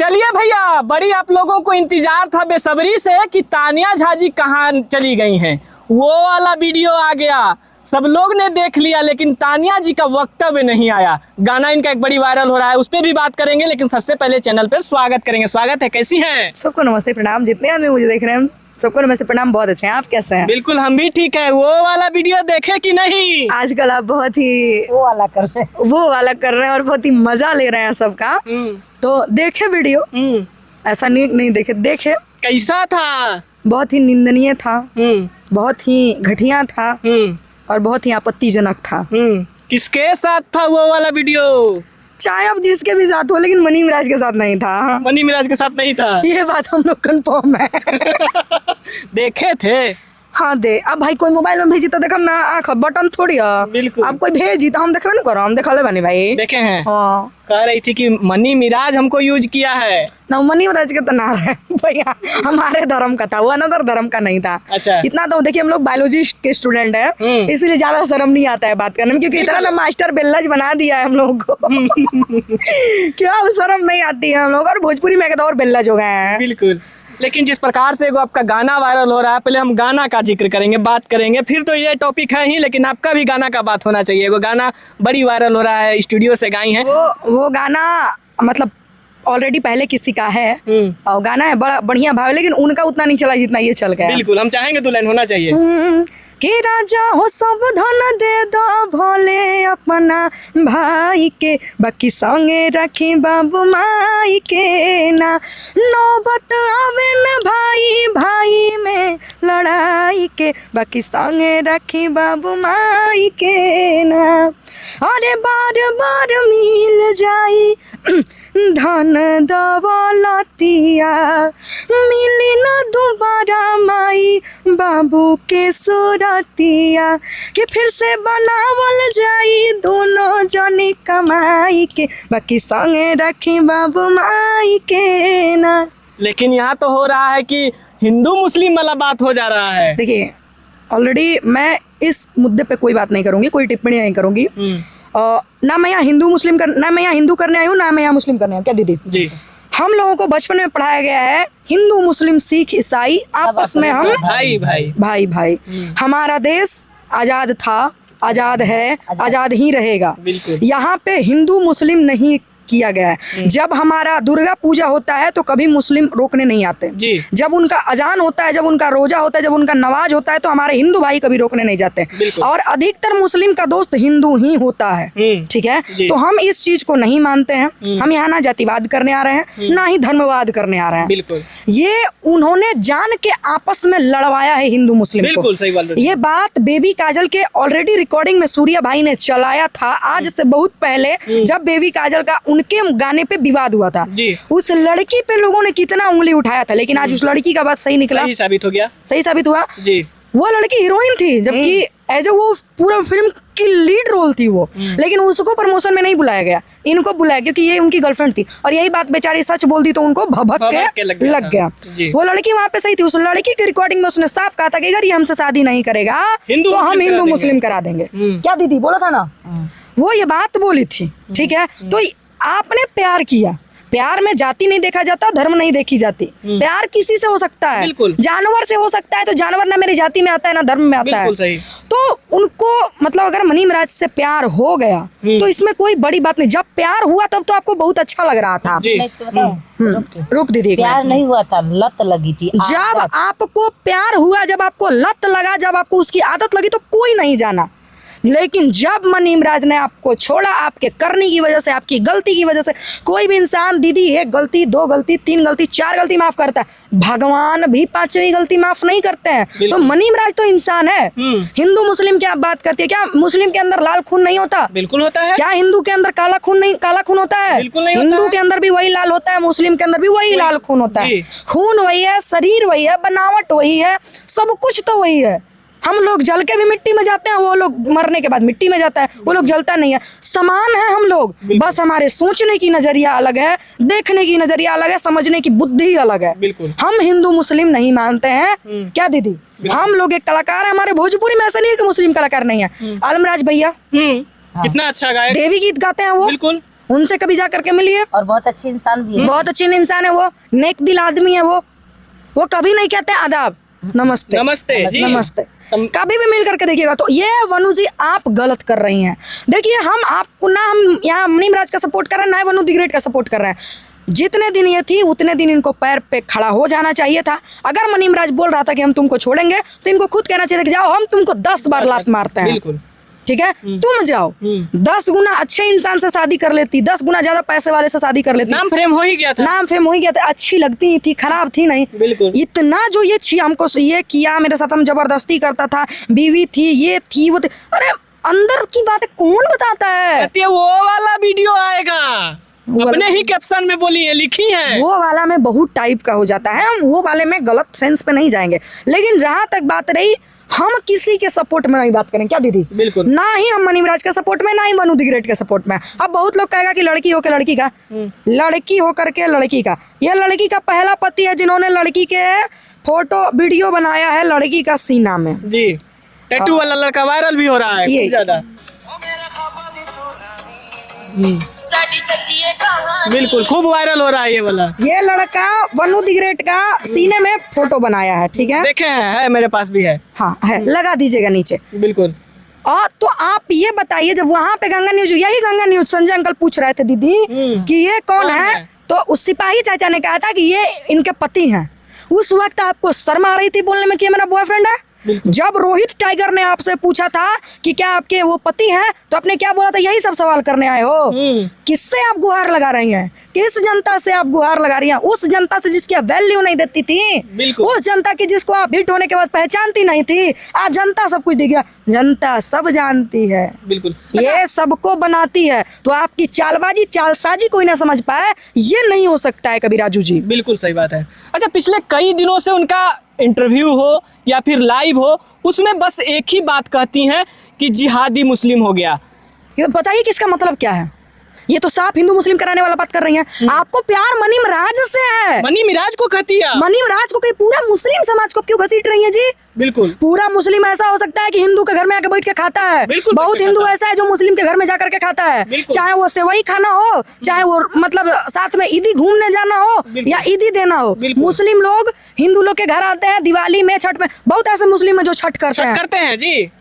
चलिए भैया, बड़ी आप लोगों को इंतजार था बेसब्री से कि तानिया झा जी कहाँ चली गई हैं। वो वाला वीडियो आ गया, सब लोग ने देख लिया, लेकिन तानिया जी का वक्तव्य नहीं आया। गाना इनका एक बड़ी वायरल हो रहा है, उस पर भी बात करेंगे, लेकिन सबसे पहले चैनल पर स्वागत करेंगे। स्वागत है, कैसी हैं? सबको नमस्ते प्रणाम, जितने आदमी मुझे देख रहे हैं सबको नमस्ते प्रणाम। बहुत अच्छे हैं, आप कैसे हैं? बिल्कुल, हम भी ठीक है। वो वाला वीडियो देखे कि नहीं? आजकल आप बहुत ही वो वाला कर रहे हैं और बहुत ही मजा ले रहे हैं सबका। तो देखे वीडियो, ऐसा नहीं देखे। कैसा था? बहुत ही निंदनीय था, बहुत ही घटिया था और बहुत ही आपत्तिजनक था। किसके साथ था वो वाला वीडियो? चाहे अब जिसके भी साथ हो, लेकिन मनी मिराज के साथ नहीं था। मनी मिराज के साथ नहीं था, ये बात हम लोग कंफर्म है। देखे थे? हाँ दे। अब भाई कोई मोबाइल में भेजी तो देखम ना, आँख बटन थोड़ी है। बिल्कुल। अब कोई भेजी तो हम देखबे ना करो, हम देखले बनी भाई। देखे हैं? हाँ। कह रही थी कि मनी मिराज हमको यूज किया है ना, मनी मिराज के तो ना रहे भैया, हमारे धर्म का था वो, अनदर धर्म का नहीं था। अच्छा। इतना तो देखिए, हम लोग बायोलॉजी के स्टूडेंट हैं, इसलिए ज्यादा शर्म नहीं आता है बात करने में, क्योंकि इतना ना मास्टर बेल्लज बना दिया है हम लोग को। क्या अब शर्म नहीं आती है हम लोग, और भोजपुरी में और बेल्लज हो गए हैं। बिल्कुल। लेकिन जिस प्रकार से आपका गाना वायरल हो रहा है, पहले हम गाना का जिक्र करेंगे, बात करेंगे, फिर तो ये टॉपिक है ही, लेकिन आपका भी गाना का बात होना चाहिए। वो गाना बड़ी वायरल हो रहा है, स्टूडियो से गाई हैं। वो गाना मतलब ऑलरेडी पहले किसी का है और गाना है बड़ा बढ़िया भाव, लेकिन उनका उतना नहीं चला जितना ये चल गया। बिल्कुल, हम चाहेंगे दुल्हन होना चाहिए। कि राजा हो सब धन दे दो भोले अपना भाई के, बाकी संगे रखी बाबू माई के ना, नौबत आवे न भाई भाई में लड़ाई के, बाकी संगे रखी बाबू माई के ना, अरे बार बार मिल जाई धन दौलतिया, मिली न दोबारा माई बाबू के सुरतिया, कि फिर से बनावल जाई दोनों जनी कमाई के, बाकी संगे रखी बाबू माई के ना। लेकिन यहाँ तो हो रहा है कि हिंदू मुस्लिम वाला बात हो जा रहा है। देखिए, ऑलरेडी मैं इस मुद्दे पे कोई बात नहीं करूंगी, कोई टिप्पणी नहीं करूंगी। ना मैं यहाँ हिंदू मुस्लिम ना मैं यहाँ हिंदू करने आई हूँ, ना मैं यहाँ मुस्लिम करने आई हूँ। क्या दीदी जी, हम लोगों को बचपन में पढ़ाया गया है, हिंदू मुस्लिम सिख ईसाई आपस में हम भाई भाई भाई भाई। हमारा देश आजाद था, आजाद है, आजाद ही रहेगा। यहाँ पे हिंदू मुस्लिम नहीं किया गया है। जब हमारा दुर्गा पूजा होता है तो कभी मुस्लिम रोकने नहीं आते जी। जब उनका अजान होता है, जब उनका रोजा होता है, जब उनका नमाज होता है, तो हमारे हिंदू भाई कभी रोकने नहीं जाते। और अधिकतर मुस्लिम का दोस्त हिंदू ही होता है, ठीक है। तो हम इस चीज को नहीं मानते हैं। हम यहाँ ना जातिवाद करने आ रहे हैं, ना ही धर्मवाद करने आ रहे हैं। बिल्कुल। ये उन्होंने जान के आपस में लड़वाया है हिंदू मुस्लिम को। बिल्कुल सही बात। ये बात बेबी काजल के ऑलरेडी रिकॉर्डिंग में सूर्या भाई ने चलाया था, आज से बहुत पहले, जब बेबी काजल का के गाने पे विवाद हुआ था जी। उस लड़की पे लोगों ने कितना उंगली उठाया था, लेकिन आज उस लड़की का बात सही निकला, सही साबित हो गया, सही साबित हुआ जी। वो लड़की हीरोइन थी, जबकि एज वो पूरा फिल्म की लीड रोल थी वो, लेकिन उसको प्रमोशन में नहीं बुलाया गया, इनको बुलाया क्योंकि ये उनकी गर्लफ्रेंड थी, और यही बात बेचारी सच बोल दी तो उनको भभक के लग गया। वो लड़की वहाँ पे सही थी। उस लड़की की रिकॉर्डिंग में उसने साफ कहा था कि अगर ये हमसे शादी नहीं करेगा तो हम हिंदू मुस्लिम करा देंगे। क्या दीदी बोला था ना, वो ये बात बोली थी, ठीक है। तो आपने प्यार किया, प्यार में जाति नहीं देखा जाता, धर्म नहीं देखी जाती। प्यार किसी से हो सकता है, जानवर से हो सकता है, तो जानवर ना मेरी जाति में आता है ना धर्म में आता है। सही। तो उनको मतलब अगर मनी मिराज से प्यार हो गया तो इसमें कोई बड़ी बात नहीं। जब प्यार हुआ तब तो आपको बहुत अच्छा लग रहा था। रुक दीदी, प्यार नहीं हुआ था, लत लगी थी। जब आपको प्यार हुआ, जब आपको लत लगा, जब आपको उसकी आदत लगी, तो कोई नहीं जाना। लेकिन जब मनी मिराज ने आपको छोड़ा, आपके करने की वजह से, आपकी गलती की वजह से, कोई भी इंसान दीदी एक गलती, दो गलती, तीन गलती, चार गलती माफ करता है, भगवान भी पांचवी गलती माफ नहीं करते हैं। तो मनी मिराज तो इंसान है। हिंदू मुस्लिम की आप बात करती है, क्या मुस्लिम के अंदर लाल खून नहीं होता? बिल्कुल होता है। क्या हिंदू के अंदर काला खून नहीं, काला खून होता है? बिल्कुल नहीं। हिंदू के अंदर भी वही लाल होता है, मुस्लिम के अंदर भी वही लाल खून होता है। खून वही है, शरीर वही है, बनावट वही है, सब कुछ तो वही है। हम लोग जल के भी मिट्टी में जाते हैं, वो लोग मरने के बाद मिट्टी में जाता है, वो लोग जलता नहीं है। समान है हम लोग, बस हमारे सोचने की नजरिया अलग है, देखने की नजरिया अलग है, समझने की बुद्धि अलग है। बिल्कुल। हम हिंदू मुस्लिम नहीं मानते हैं। क्या दीदी, हम लोग एक कलाकार है, हमारे भोजपुरी में ऐसा नहीं है कि मुस्लिम कलाकार नहीं है। आलमराज भैया कितना अच्छा गाए, देवी गीत गाते हैं वो। बिल्कुल। उनसे कभी जा करके मिलिए। और बहुत अच्छे इंसान भी है। बहुत अच्छे इंसान है वो, नेक दिल आदमी है वो कभी नहीं कहते आदाब, नमस्ते नमस्ते जी। नमस्ते। कभी भी मिल करके देखिएगा। तो ये वनु जी आप गलत कर रही हैं। देखिए हम आपको ना, हम यहाँ मनीम राज का सपोर्ट कर रहे हैं, ना वनु दी ग्रेट का सपोर्ट कर रहे हैं। जितने दिन ये थी उतने दिन इनको पैर पे खड़ा हो जाना चाहिए था। अगर मनीम राज बोल रहा था कि हम तुमको छोड़ेंगे, तो इनको खुद कहना चाहिए कि जाओ, हम तुमको 10 बार लात मारते हैं, बिल्कुल ठीक है, तुम जाओ। 10 गुना अच्छे इंसान से शादी कर लेती, 10 गुना ज्यादा पैसे वाले से शादी कर लेती। नाम फ्रेम हो ही गया था। नाम फेम हो ही गया था। अच्छी लगती थी, खराब थी नहीं। बिल्कुल। इतना जो ये हमको ये किया, मेरे साथ हम जबरदस्ती करता था, बीवी थी, ये थी, वो थी। अरे अंदर की बातें कौन बताता है? कहती है वो वाला वीडियो आएगा, अपने ही कैप्शन में बोली है, लिखी है। वो वाला में बहुत टाइप का हो जाता है, हम वो वाले में गलत सेंस पे नहीं जाएंगे। लेकिन जहां तक बात रही, हम किसी के सपोर्ट में नहीं बात करें, क्या दीदी? बिल्कुल। ना ही हम मनीम राज के सपोर्ट में, ना ही मनु दी ग्रेट के सपोर्ट में। अब बहुत लोग कहेगा कि लड़की होकर लड़की का, लड़की होकर के लड़की का। यह लड़की का पहला पति है जिन्होंने लड़की के फोटो वीडियो बनाया है लड़की का सीना में। जी, टैटू वाला लड़का वायरल भी हो रहा है ये खूब ज्यादा। बिल्कुल खूब वायरल हो रहा है ये वाला। ये लड़का वनु दी ग्रेट का सीने में फोटो बनाया है, ठीक है? देखे हैं, है मेरे पास भी है। हाँ है, लगा दीजिएगा नीचे। बिल्कुल। और तो आप ये बताइए, जब वहां पे गंगा न्यूज, यही गंगा न्यूज संजय अंकल पूछ रहे थे दीदी कि ये कौन है, तो उस सिपाही चाचा ने कहा था कि ये इनके पति हैं। उस वक्त आपको शर्म आ रही थी बोलने में कि ये मेरा बॉयफ्रेंड है? जब रोहित टाइगर ने आपसे पूछा था कि क्या आपके वो पति हैं, तो आपने क्या बोला था? यही सब सवाल करने आए हो। किससे आप गुहार लगा रही हैं? किस जनता से आप गुहार लगा रही हैं? उस जनता से जिसकी आप वैल्यू नहीं देती थी, उस जनता की जिसको आप हिट होने के बाद पहचानती नहीं थी। आज जनता सब कुछ दिख गया, जनता सब जानती है। बिल्कुल। ये सबको बनाती है, तो आपकी चालबाजी चालसाजी कोई ना समझ पाए, ये नहीं हो सकता है कभी राजू जी। बिल्कुल सही बात है। अच्छा, पिछले कई दिनों से उनका इंटरव्यू हो या फिर लाइव हो, उसमें बस एक ही बात कहती हैं कि जिहादी मुस्लिम हो गया। ये बताइए किसका मतलब क्या है? ये तो साफ हिंदू मुस्लिम कराने वाला बात कर रही हैं। आपको प्यार मनीम राज से है। मनी मिराज को कहती है। मनीम राज को कहीं पूरा मुस्लिम समाज को क्यों घसीट रही है जी? बिल्कुल। पूरा मुस्लिम ऐसा हो सकता है कि हिंदू के घर में आके बैठ के खाता है। बिल्कुल, बहुत बैठ के हिंदू खाता है। ऐसा है जो मुस्लिम के घर में जाकर के खाता है, चाहे वो सेवई खाना हो, चाहे वो मतलब साथ में ईदी घूमने जाना हो या ईदी देना हो। मुस्लिम लोग हिंदू लोग के घर आते हैं दिवाली में, छठ में। बहुत ऐसे मुस्लिम है जो छठ करते हैं जी।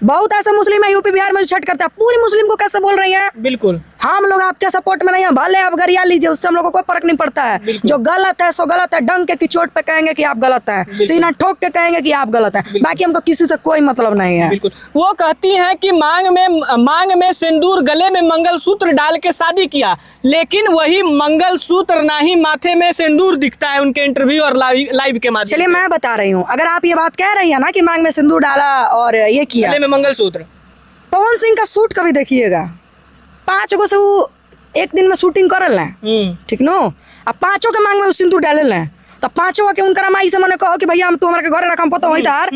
बहुत ऐसे मुस्लिम है यूपी बिहार में जो छठ करते हैं। पूरी मुस्लिम को कैसे बोल रही हैं? बिल्कुल। हम लोग आपके सपोर्ट में नहीं है, भले आप गरिया लीजिए, उससे हम लोग को कोई फर्क नहीं पड़ता है। जो गलत है सो गलत है, डंक के चोट पे कहेंगे कि आप गलत है, सीना ठोक के कहेंगे कि आप गलत है। बाकी हमको किसी से कोई मतलब नहीं है। बिल्कुल। वो कहती हैं कि मांग में सिंदूर, गले में मंगलसूत्र डाल के शादी किया, लेकिन वही मंगलसूत्र ना ही माथे में सिंदूर दिखता है उनके इंटरव्यू और लाइव के माध्यम। चलिए मैं बता रही हूँ, अगर आप ये बात कह रही है ना कि मांग में सिंदूर डाला और ये किया, गले में मंगलसूत्र, पवन सिंह का शूट कभी देखिएगा, 5 गो से वो एक दिन में शूटिंग करल है, ठीक नो? अब 5 के मांग में सिंदूर डाले हैं, तो 5 के उनका माई से मैंने कहो कि भैया हम तो हमारे घरे रखम पता वही तार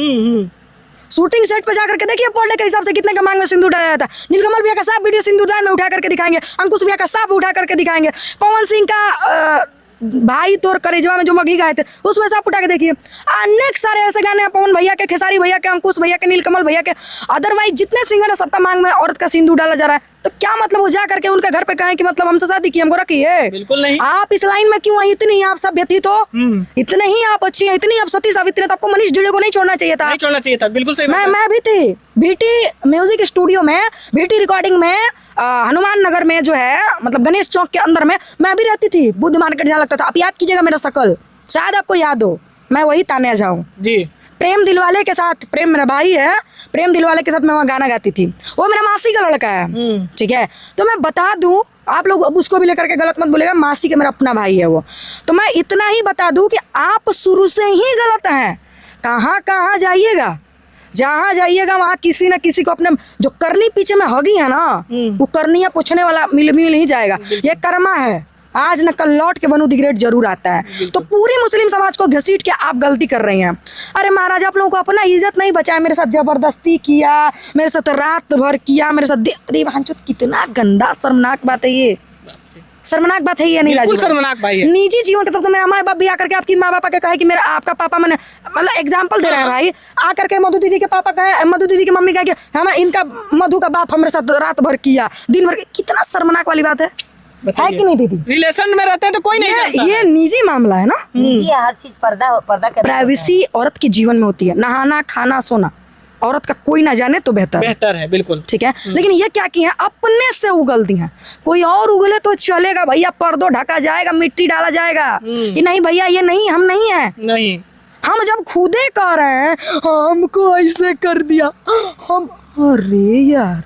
शूटिंग सेट पे जाकर के देखिए पर डे के हिसाब से कितने का मांग में सिंदूर डाला जाता है। नीलकमल भैया का साफ वीडियो सिंदूरदान में उठा करके दिखाएंगे, अंकुश भैया का साफ उठा करके दिखाएंगे, पवन सिंह का भाई तोर करेजवा में जो मघी गाए थे उसमें साफ उठा के देखिए। अनेक सारे ऐसे गाने हैं पवन भैया के, खेसारी भैया के, अंकुश भैया के, नीलकमल भैया के, अदरवाइज जितने सिंगर है सबका मांग में औरत का सिंदूर डाला जा रहा है। तो क्या मतलब वो जा करके उनके घर पे कहें कि मतलब हमसे शादी की, हमको रखिए? बिल्कुल नहीं। आप इस लाइन में क्यों आई? इतनी ही आप सभ्य थी, तो इतने ही आप अच्छी हैं, इतनी आप सती सावित्री, तो आपको मनीष ढिल्लों को नहीं छोड़ना चाहिए था। नहीं छोड़ना चाहिए था। बिल्कुल सही। मैं भी थी बीटी म्यूजिक स्टूडियो में, बीटी रिकॉर्डिंग में, हनुमान नगर में जो है, मतलब गणेश चौक के अंदर में मैं भी रहती थी। बुद्ध मार्केट जहाँ लगता था, आप याद कीजिएगा मेरा शकल, शायद आपको याद हो। मैं वही तान्या जाऊँ जी। प्रेम दिलवाले के साथ, प्रेम मेरा भाई है, प्रेम दिलवाले के साथ मैं वहाँ गाना गाती थी। वो मेरा मासी का लड़का है, ठीक है? तो मैं बता दूं, आप लोग अब उसको भी लेकर के गलत मत बोलेगा, मासी के मेरा अपना भाई है वो। तो मैं इतना ही बता दूं कि आप शुरू से ही गलत हैं। कहाँ जाइएगा, जहाँ जाइएगा वहाँ किसी न किसी को अपने जो करनी पीछे में हगी है ना, वो करनिया पूछने वाला मिल ही जाएगा। ये कर्मा है, आज न कल लौट के बनू दी ग्रेट जरूर आता है। तो पूरी मुस्लिम समाज को घसीट के आप गलती कर रही हैं। अरे महाराज, आप लोगों को अपना इज्जत नहीं बचाया, मेरे साथ जबरदस्ती किया, मेरे साथ रात भर किया, मेरे साथ अरे भांचोद, कितना गंदा शर्मनाक बात है ये। शर्मनाक बात है ये नहीं राजू? शर्मनाक भाई है। निजी जीवन के तो मेरा माँ बाप भी आकर के आपकी माँ बापा के कहे कि मेरा आपका पापा, मैंने मतलब एग्जांपल दे रहे हैं भाई, आकर के मधु दीदी के पापा कहे, मधु दीदी की मम्मी कहे कि हम इनका मधु का बाप हमारे साथ रात भर किया, दिन भर। कितना शर्मनाक वाली बात है। है कि नहीं दीदी? रिलेशन में रहते हैं तो कोई नहीं जानता। ये निजी मामला है ना, निजी हर चीज पर्दा पर्दा के प्राइवेसी औरत के जीवन में होती है। नहाना खाना सोना औरत का कोई ना जाने तो बेहतर है। बेहतर है, बिल्कुल। ठीक है, लेकिन ये क्या की है, अपने से उगल दी हैं। कोई और उगले तो चलेगा भैया, पर्दो ढका जाएगा, मिट्टी डाला जाएगा। ये नहीं भैया, ये नहीं, हम नहीं है। नहीं, हम जब खुदे कह रहे हैं हमको ऐसे कर दिया, हम अरे यार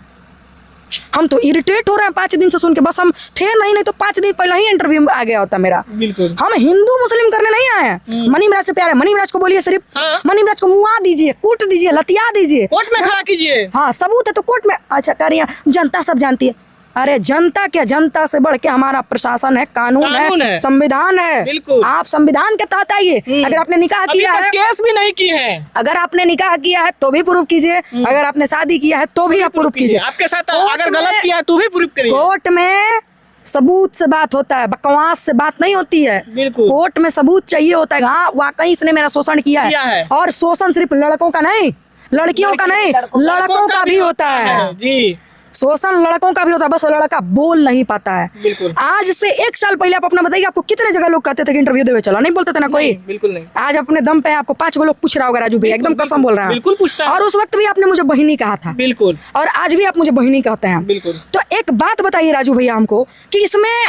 हम तो इरिटेट हो रहे हैं 5 दिन से सुन के। बस हम थे नहीं तो 5 दिन पहले ही इंटरव्यू आ गया होता मेरा। बिल्कुल। हम हिंदू मुस्लिम करने नहीं आए हैं। मनी मिराज से प्यार है, मनी मिराज को बोलिए सिर्फ। हाँ। मनी मिराज को मुआ दीजिए, कूट दीजिए, लतिया दीजिए, कोर्ट में खड़ा कीजिए। हाँ सबूत है तो कोर्ट में। अच्छा करिए, जनता सब जानती है। अरे जनता क्या, जनता से बढ़ के हमारा प्रशासन है, कानून है, संविधान है। बिल्कुल। आप संविधान के तहत आइए। अगर आपने निकाह अभी किया तक है, केस भी नहीं की है। अगर आपने निकाह किया है तो भी प्रूफ कीजिए। अगर आपने शादी किया है तो भी आप प्रूफ कीजिए। आपके साथ कोर्ट अगर गलत में- किया है तो भी प्रूफ करिए। कोर्ट में सबूत से बात होता है, बकवास से बात नहीं होती है। बिल्कुल। कोर्ट में सबूत चाहिए होता है, हाँ वाकई इसने मेरा शोषण किया है। और शोषण सिर्फ लड़कों का नहीं, लड़कियों का नहीं, लड़कों का भी होता है। जी, शोषण लड़कों का भी होता है, बस लड़का बोल नहीं पाता है। बिल्कुल। आज से 1 साल पहले आप अपना बताइए, आपको कितने जगह लोग कहते थे कि इंटरव्यू देवे चलो, नहीं बोलते थे ना कोई। बिल्कुल नहीं। आज अपने दम पे आपको 5 लोग पूछ रहा होगा, राजू भैया एकदम कसम बोल रहा है। बिल्कुल पूछता है। और उस वक्त भी आपने मुझे बहिनी कहा था। बिल्कुल। और आज भी आप मुझे बहिनी कहते हैं। बिल्कुल। तो एक बात बताइए राजू भैया हमको कि इसमें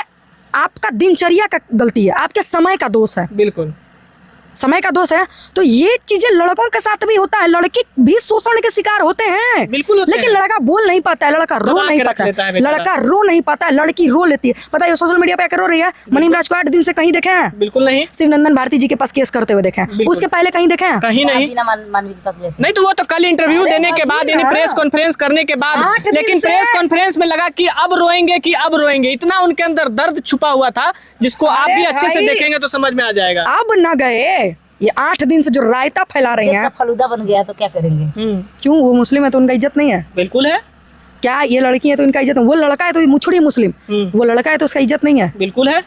आपका दिनचर्या का गलती है, आपके समय का दोष है। बिल्कुल। समय का दोष है। तो ये चीजें लड़कों के साथ भी होता है, लड़के भी शोषण के शिकार होते हैं। बिल्कुल होते लेकिन हैं। लड़का बोल नहीं पाता है, लड़का रो दबा नहीं के रख पाता लेता है है, बेचारा। लड़का रो नहीं पाता है, लड़की रो लेती है। बताइए सोशल मीडिया पे आकर रो रही है। मनी मिराज को 8 दिन से कहीं देखे हैं? बिल्कुल नहीं। शिवनंदन भारती जी के पास केस करते हुए देखे हैं। बिल्कुल। उसके पहले कहीं देखे हैं? कहीं नहीं। बिना मानवी के पास गए थे। नहीं तो वो तो कल इंटरव्यू देने के बाद, यानी प्रेस कॉन्फ्रेंस करने के 8 बाद, दिन लेकिन से- प्रेस कॉन्फ्रेंस में लगा कि अब रोएंगे कि अब रोएंगे। इतना उनके अंदर दर्द छुपा हुआ था, जिसको आप अरे भी अच्छे से भाई। देखेंगे तो समझ में आ जाएगा। अब न गए, ये 8 दिन से जो रायता फैला रही हैं। जब फलूदा बन गया तो क्या करेंगे? क्यों, वो मुस्लिम है तो उनका इज्जत नहीं है बिल्कुल है। क्या? ये लड़की है तो इनका इज्जत है, वो लड़का है तो मुछड़ी मुस्लिम, वो लड़का है तो उसका इज्जत नहीं है। बिल्कुल है।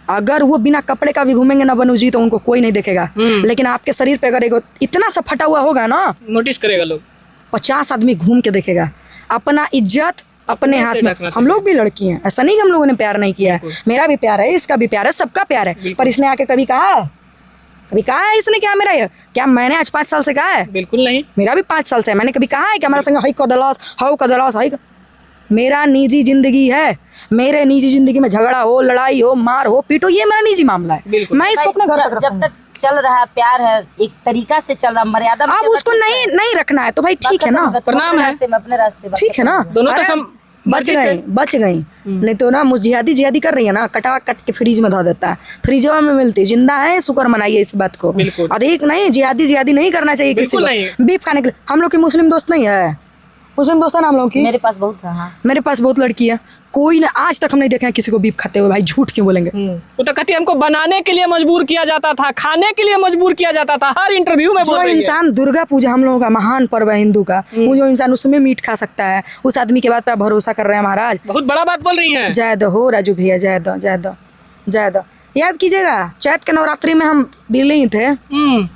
अगर वो बिना कपड़े का भी घूमेंगे ना बनू जी तो उनको कोई नहीं देखेगा। लेकिन आपके शरीर पे अगर इतना सा फटा हुआ होगा ना, नोटिस करेगा लोग। 50 आदमी घूम के देखेगा। अपना इज्जत अपने हाथ में। ढकना हम लोग भी लड़की हैं, ऐसा नहीं कि हम लोगों ने प्यार नहीं किया है। मेरा भी प्यार है, इसका भी प्यार है, सबका प्यार है। पर इसने आके कभी कहा है इसने क्या मेरा ये? क्या मैंने आज 5 साल से कहा है? बिल्कुल नहीं। मेरा भी 5 साल से है। मैंने कभी कहा है कि हमारा संग हाई कदलास हाउ कदलास हाई? मेरा निजी जिंदगी है, मेरे निजी जिंदगी में झगड़ा हो, लड़ाई हो, मार हो, पीटो, ये मेरा निजी मामला है। बिल्कुल। मैं इसको अपने घर तक जब रखूंगा। तक चल रहा है प्यार है, एक तरीका से चल रहा, मर्यादा में अब चल रहा, उसको ठीक नहीं है। नहीं रखना है तो भाई ठीक है ना, तुम प्रणाम अपने है। रास्ते में, अपने रास्ते में, ठीक है ना। दोनों अरे, कसम बच गई नहीं तो ना मुझे जिहादी कर रही है ना, कटा कट के फ्रिज में धो देता है। फ्रिजवा में मिलती जिंदा है, शुक्र मनाइए इस बात को। बिल्कुल। अधिक नहीं, जिहादी नहीं करना चाहिए किसी बिल्कुल को। नहीं। बीफ खाने के लिए हम लोग की मुस्लिम दोस्त नहीं है, मुस्लिम दोस्त है ना हम लोग की। मेरे पास बहुत है। हाँ। मेरे पास बहुत लड़की है, कोई ना आज तक हम नहीं देखे हैं किसी को बीफ खाते हुए। भाई झूठ क्यों बोलेंगे? वो तो कहती है हमको बनाने के लिए मजबूर किया जाता था, खाने के लिए मजबूर किया जाता था, हर इंटरव्यू में बोल जो रही है। इंसान, दुर्गा पूजा हम लोगों का महान पर्व है हिंदू का, वो जो इंसान उसमें मीट खा सकता है, उस आदमी के बात पे आप भरोसा कर रहे हैं महाराज। बहुत बड़ा बात बोल रही हैं। जय दो हो राजू भैया, जय दो जय दो जय दो। याद कीजिएगा चैत के नवरात्रि में हम दिल्ली ही थे,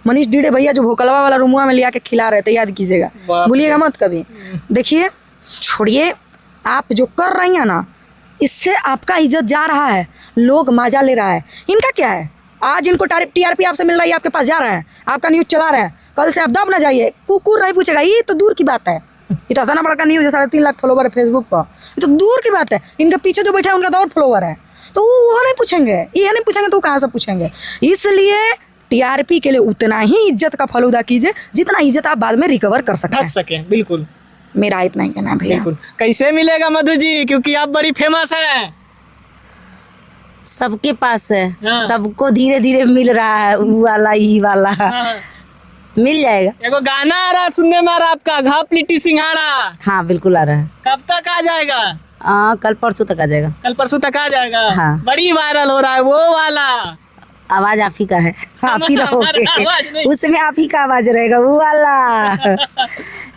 मनीष डीडे भैया जो भोकलवा वाला रूमुआ में लिया के खिला रहे थे, याद कीजिएगा, बाप भूलिएगा मत कभी। देखिए छोड़िए, आप जो कर रही हैं ना, इससे आपका इज्जत जा रहा है, लोग मजा ले रहा है। इनका क्या है? आज इनको टीआरपी आपसे मिल रही है, आपके पास जा रहे हैं, आपका न्यूज चला रहे हैं, कल से आप दब ना जाइए, कुकुर नहीं पूछेगा। ये तो दूर की बात है, ये तो इतना बड़ा न्यूज है, 3.5 लाख फॉलोवर है फेसबुक पर, ये तो दूर की बात है। इनके पीछे जो बैठा है उनका तो और फॉलोवर है, तो वो नहीं पूछेंगे, ये नहीं पूछेंगे तो कहाँ से पूछेंगे? इसलिए टीआरपी के लिए उतना ही इज्जत का फलूदा कीजिए जितना इज्जत आप बाद में रिकवर कर सकते ढक हैं। सके। बिल्कुल मेरा इतना ही कहना है भैया। बिल्कुल। कैसे मिलेगा मधु जी, क्योंकि आप बड़ी फेमस है। सबके पास है। हाँ। सबको धीरे धीरे मिल रहा है, वो वाला ये वाला मिल जाएगा। एगो गाना आ रहा सुनने में आ रहा आपका, घाप लिट्टी सिंघाड़ा, हाँ बिल्कुल आ रहा है। कब तक आ जाएगा? कल परसों तक आ जाएगा। कल परसों तक आ जाएगा। हाँ। बड़ी वायरल हो रहा है वो वाला। आवाज आप ही का है, आप ही हमारा आवाज रहोगे नहीं। उसमें, आप ही का आवाज रहेगा वो वाला।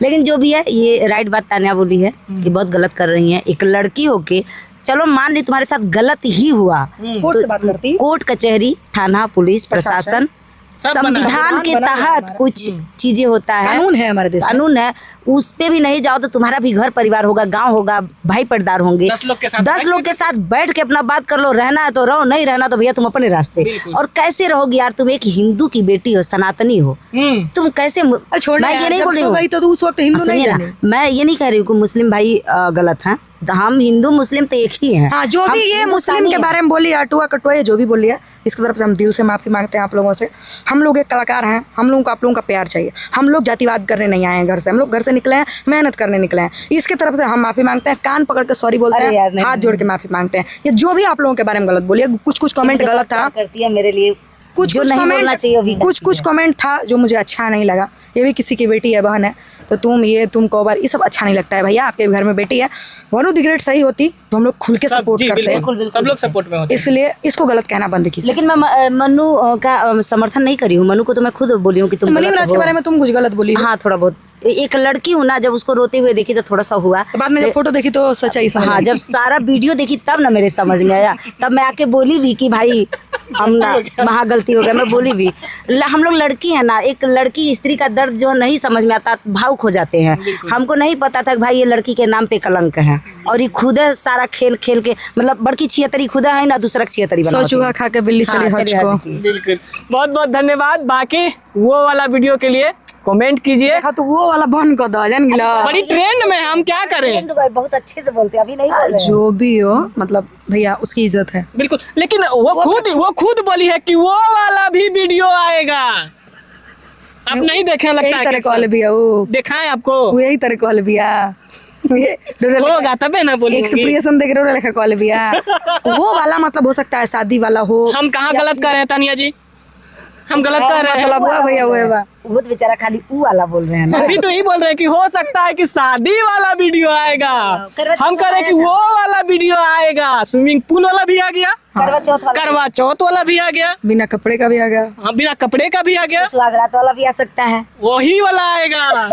लेकिन जो भी है, ये राइट बात तान्या बोली है कि बहुत गलत कर रही है। एक लड़की होके, चलो मान ली तुम्हारे साथ गलत ही हुआ, कोर्ट से बात करती, कोर्ट कचहरी थाना पुलिस प्रशासन संविधान के तहत कुछ चीजें होता है, कानून है हमारे देश में। कानून है, उस पे भी नहीं जाओ तो तुम्हारा भी घर परिवार होगा, गांव होगा, भाई पर्दार होंगे। 10 लोग के साथ बैठ के अपना बात कर लो। रहना है तो रहो, नहीं रहना तो भैया तुम अपने रास्ते। और कैसे रहोगी यार, तुम एक हिंदू की बेटी हो, सनातनी हो, तुम कैसे? मैं ये नहीं बोल रही हूँ, तो उस वक्त हिंदू नहीं सुनिए ना, मैं ये नहीं कह रही हूँ कि मुस्लिम भाई गलत हैं। हम हिंदू मुस्लिम तो एक ही हैं। हाँ, जो भी ये मुस्लिम के बारे में बोली, अटुआ कटुआ ये जो भी बोली है, इसकी तरफ से हम दिल से माफी मांगते हैं आप लोगों से। हम लोग एक कलाकार हैं, हम लोगों को आप लोगों का प्यार चाहिए। हम लोग जातिवाद करने नहीं आए हैं घर से, हम लोग घर से निकले हैं, मेहनत करने निकले हैं। इसके तरफ से हम माफी मांगते हैं, कान पकड़ के सॉरी बोलते हैं, हाथ जोड़ के माफी मांगते हैं। ये जो भी आप लोगों के बारे में गलत बोलिए, कुछ कमेंट गलत था, करती है मेरे लिए, कुछ जो नहीं बोलना चाहिए वो भी कुछ कमेंट था जो मुझे अच्छा नहीं लगा। ये भी किसी की बेटी है, बहन है, तो तुम कौबार, ये सब अच्छा नहीं लगता है भैया। आपके घर में बेटी है, वनु दी ग्रेट सही होती तो हम लोग खुल के सपोर्ट करते हैं, सब लोग सपोर्ट में होते हैं। इसलिए इसको गलत कहना बंद कीजिए। लेकिन मैं मनु का समर्थन नहीं करी हूँ। मनु को तो मैं खुद बोली हूँ कि तुम मनी गलत राज के हो। बारे में तुम कुछ गलत बोली, हाँ, थोड़ा बहुत। एक लड़की हूँ ना, जब उसको रोते हुए देखी तो थोड़ा सा हुआ, तो बाद में जब फोटो देखी तो सच्चाई समझ हाँ, आई। जब सारा वीडियो देखी तब ना मेरे समझ में आया। तब मैं आके बोली भी कि भाई हम ना महा गलती हो गया, मैं बोली भी। हम लोग लड़की है ना, एक लड़की स्त्री का दर्द जो नहीं समझ में आता, भावुक हो जाते हैं। हमको नहीं पता था कि भाई ये लड़की के नाम पे कलंक है, और ये खुद सारा खेल खेल के, मतलब बड़की छियतरी खुद है ना, दूसरा छियतरी बना। सो चूहा खा के बिल्ली चली हज को। बिल्कुल, बहुत बहुत धन्यवाद। बाकी वो वाला वीडियो के लिए कमेंट कीजिए। देखा तो वो वाला बंद कर दो, जान गिला। बड़ी ट्रेंड में, हम क्या करें। बहुत अच्छे से बोलते हैं, अभी नहीं बोल रहे हैं। जो भी हो, मतलब भैया उसकी इज्जत है। बिल्कुल, लेकिन वो खुद बोली है कि वो वाला भी वीडियो आएगा। आप नहीं देखे लगता यही तरह है कॉल भी है वो, दिखाएं आपको, वो यही तरह कॉल भी है। ये होगा तबे ना बोलेंगे। एक्सप्रेशन देख रहे हो, लिखा कॉल भी है। वो वाला मतलब हो सकता है शादी वाला हो। हम कहाँ गलत कर रहे हैं तानिया जी, हम गलत कर रहे हैं। मतलब हुआ भैया हुआ वो तो बेचारा खाली ऊ वाला बोल रहे हैं ना। अभी तो यही बोल रहे हैं कि हो सकता है कि शादी वाला वीडियो आएगा। हम कह रहे हैं कि वो वाला वीडियो आएगा। स्विमिंग पूल वाला भी आ गया, करवा चौथ वाला भी आ गया, बिना कपड़े का भी आ गया, हाँ, बिना कपड़े का भी आ गया, सुहागरात वाला भी आ सकता है, वही वाला आएगा।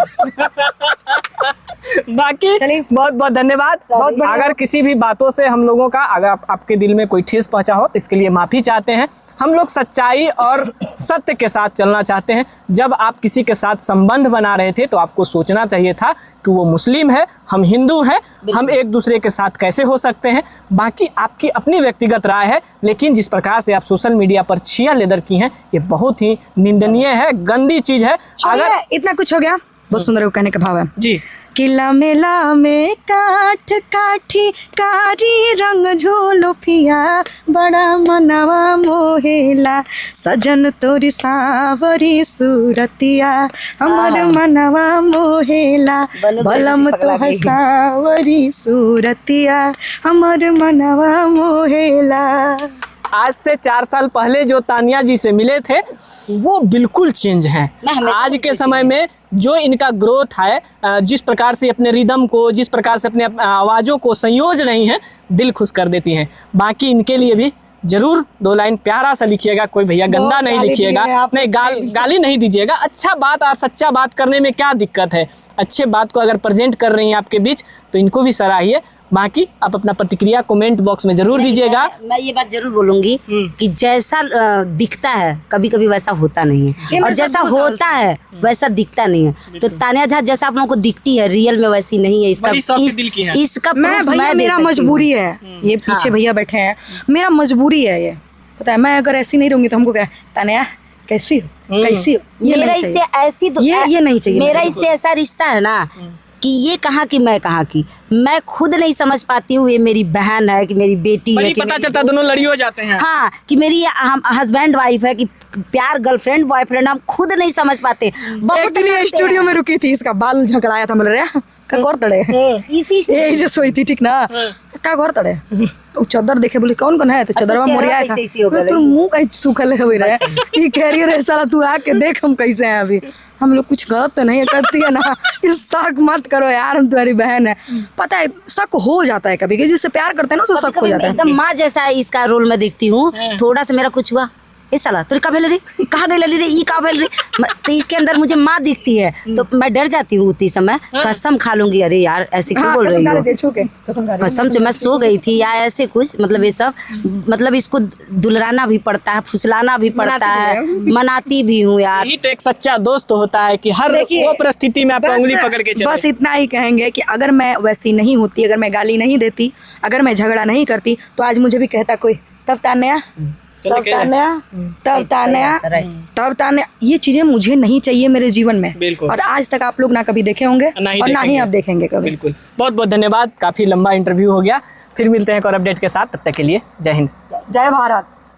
बाकी बहुत बहुत धन्यवाद। अगर किसी भी बातों से हम लोगों का, अगर आपके दिल में कोई ठेस पहुंचा हो तो इसके लिए माफी चाहते हैं। हम लोग सच्चाई और सत्य के साथ चलना चाहते हैं। जब आप किसी के साथ संबंध बना रहे थे तो आपको सोचना चाहिए था कि वो मुस्लिम है, हम हिंदू हैं, हम एक दूसरे के साथ कैसे हो सकते हैं। बाकी आपकी अपनी व्यक्तिगत राय है, लेकिन जिस प्रकार से आप सोशल मीडिया पर छिया लेदर की हैं, ये बहुत ही निंदनीय है, गंदी चीज है। अगर इतना कुछ हो गया, बहुत सुंदर कहने का भाव है जी। किला मेला में काठ काठी कारी रंग झोलो पिया, बड़ा मनवा मोहेला सजन तोरी सावरी सूरतिया, हमर मनवा मोहेला बलम तो सावरी सूरतिया, हमर मनवा मोहेला। आज से 4 साल पहले जो तानिया जी से मिले थे वो बिल्कुल चेंज हैं। आज के समय में जो इनका ग्रोथ है, जिस प्रकार से अपने रिदम को, जिस प्रकार से अपने आवाज़ों को संयोज रही हैं, दिल खुश कर देती हैं। बाकी इनके लिए भी जरूर 2 लाइन प्यारा सा लिखिएगा, कोई भैया गंदा नहीं लिखिएगा, नहीं गाली नहीं दीजिएगा। अच्छा बात और सच्चा बात करने में क्या दिक्कत है। अच्छे बात को अगर प्रेजेंट कर रही हैं आपके बीच तो इनको भी सराहिए। बाकी आप अपना प्रतिक्रिया कमेंट बॉक्स में जरूर दीजिएगा। मैं ये बात जरूर बोलूंगी कि जैसा दिखता है कभी कभी वैसा होता नहीं है, और जैसा होता है वैसा दिखता नहीं है। तो तानिया झा जैसा आप लोगों को दिखती है रियल में वैसी नहीं है। इसका मैं मेरा मजबूरी है, ये पीछे भैया बैठे हैं, मेरा मजबूरी है ये, पता है। मैं अगर ऐसी नहीं रहूंगी तो हमको क्या, तानिया कैसी हो, कैसी हो, मेरा इससे ऐसी ये नहीं चाहिए। मेरा इससे ऐसा रिश्ता है ना कि ये कहाँ की मैं कहाँ की, मैं खुद नहीं समझ पाती हूँ ये मेरी बहन है कि मेरी बेटी है, कि पता चलता दोनों लड़ी हो जाते हैं। हाँ, कि मेरी हस्बैंड वाइफ है, कि प्यार गर्लफ्रेंड बॉयफ्रेंड, हम खुद नहीं समझ पाते। एक दिन स्टूडियो में रुकी थी, इसका बाल झकड़ाया था, बोल रहे का गौर तड़े यही जो सोई थी, ठीक ना, का गौर तड़े वो चादर देखे, बोली कौन कौन है, तो चादरवा मोरिया था, तो मुंह कहीं सूखल है रहे। ये कैरियर है साला, तू आके देख हम कैसे हैं अभी। हम लोग कुछ गलत तो नहीं करती है ना, इस शक मत करो यार, हम तुम्हारी बहन है। पता है शक हो जाता है कभी, जिससे प्यार करते हैं ना उसको शक हो जाता है। एकदम माँ जैसा इसका रोल मैं देखती हूँ। थोड़ा सा मेरा कुछ हुआ ये साला तू का भेल रे, कहाँ गई रे, ई का भेल रे। तो इसके अंदर मुझे माँ दिखती है तो मैं डर जाती हूँ उसी समय, कसम खा लूंगी अरे यार ऐसे क्यों बोल रही हो, कसम से मैं सो गई थी या ऐसे कुछ, मतलब ये सब, मतलब इसको दुलराना भी पड़ता है, फुसलाना भी पड़ता है, मनाती भी हूँ यार। यही तो एक सच्चा दोस्त होता है कि हर वो परिस्थिति में आपको उंगली पकड़ के चले। बस इतना ही कहेंगे कि अगर मैं वैसी नहीं होती, अगर मैं गाली नहीं देती, अगर मैं झगड़ा नहीं करती तो आज मुझे भी कहता कोई तब तान्या, तब तान्या, तब तान्या, तब तान्या। ये चीजें मुझे नहीं चाहिए मेरे जीवन में, बिल्कुल। और आज तक आप लोग ना कभी देखे होंगे और ना ही आप देखेंगे कभी। बिल्कुल। बहुत बहुत धन्यवाद, काफी लंबा इंटरव्यू हो गया। फिर मिलते हैं एक और अपडेट के साथ, तब तक के लिए जय हिंद, जय भारत।